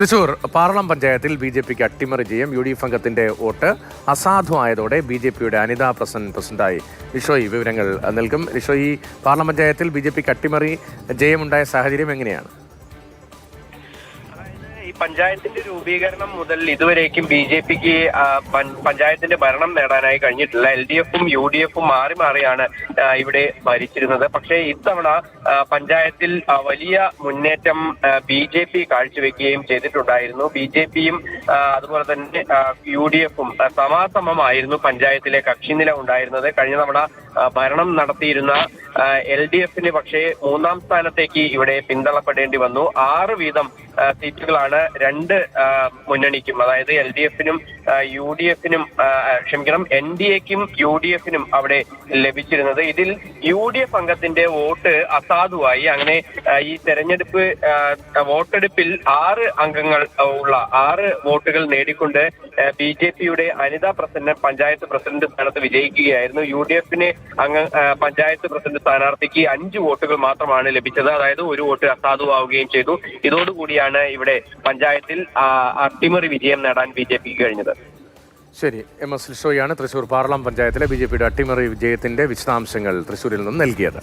തൃശൂർ പാർളം പഞ്ചായത്തിൽ ബി.ജെ.പിക്ക് അട്ടിമറി ജയം. യു.ഡി.എഫ് അംഗത്തിന്റെ വോട്ട് അസാധുവായതോടെ ബി.ജെ.പിയുടെ അനിത പ്രസിഡന്റായി ലിഷോയി വിവരങ്ങൾ നൽകും. ലിഷോയി, പാർളം പഞ്ചായത്തിൽ ബി.ജെ.പിക്ക് അട്ടിമറി ജയമുണ്ടായ സാഹചര്യം എങ്ങനെയാണ്? പഞ്ചായത്തിന്റെ രൂപീകരണം മുതൽ ഇതുവരേക്കും ബി.ജെ.പിക്ക് പഞ്ചായത്തിന്റെ ഭരണം നേടാനായി കഴിഞ്ഞിട്ടില്ല. എൽ.ഡി.എഫും യു.ഡി.എഫും മാറി മാറിയാണ് ഇവിടെ ഭരിച്ചിരുന്നത്. പക്ഷേ ഇത്തവണ പഞ്ചായത്തിൽ വലിയ മുന്നേറ്റം ബി.ജെ.പി കാഴ്ചവെക്കുകയും ചെയ്തിട്ടുണ്ടായിരുന്നു. ബി.ജെ.പിയും അതുപോലെ തന്നെ യു.ഡി.എഫും സമാസമമായിരുന്നു പഞ്ചായത്തിലെ കക്ഷിനില ഉണ്ടായിരുന്നത്. കഴിഞ്ഞ തവണ ഭരണം നടത്തിയിരുന്ന എൽ.ഡി.എഫിന് പക്ഷേ മൂന്നാം സ്ഥാനത്തേക്ക് ഇവിടെ പിന്തള്ളപ്പെടേണ്ടി വന്നു. 6 വീതം സീറ്റുകളാണ് രണ്ട് മുന്നണിക്കും, അതായത് എൽ.ഡി.എഫിനും യു.ഡി.എഫിനും എൻ.ഡി.എക്കും യു.ഡി.എഫിനും അവിടെ ലഭിച്ചിരുന്നത്. ഇതിൽ യു.ഡി.എഫ് അംഗത്തിന്റെ വോട്ട് അസാധുവായി. അങ്ങനെ ഈ തെരഞ്ഞെടുപ്പ് വോട്ടെടുപ്പിൽ 6 അംഗങ്ങൾ ഉള്ള 6 വോട്ടുകൾ നേടിക്കൊണ്ട് ബി.ജെ.പിയുടെ അനിത പഞ്ചായത്ത് പ്രസിഡന്റ് സ്ഥാനത്ത് വിജയിക്കുകയായിരുന്നു. യു.ഡി.എഫിന് പഞ്ചായത്ത് പ്രസിഡന്റ് സ്ഥാനാർത്ഥിക്ക് 5 വോട്ടുകൾ മാത്രമാണ് ലഭിച്ചത്. അതായത് 1 വോട്ട് അസാധുവാവുകയും ചെയ്തു. ഇതോടുകൂടിയാണ് ഇവിടെ പഞ്ചായത്തിൽ അട്ടിമറി വിജയം നേടാൻ ബി.ജെ.പിക്ക് കഴിഞ്ഞത്. ശരി, എം.എസ്. ലിഷോയാണ് തൃശൂർ പാർളം പഞ്ചായത്തിലെ ബി.ജെ.പിയുടെ അട്ടിമറി വിജയത്തിന്റെ വിശദാംശങ്ങൾ തൃശൂരിൽ നിന്നും നൽകിയത്.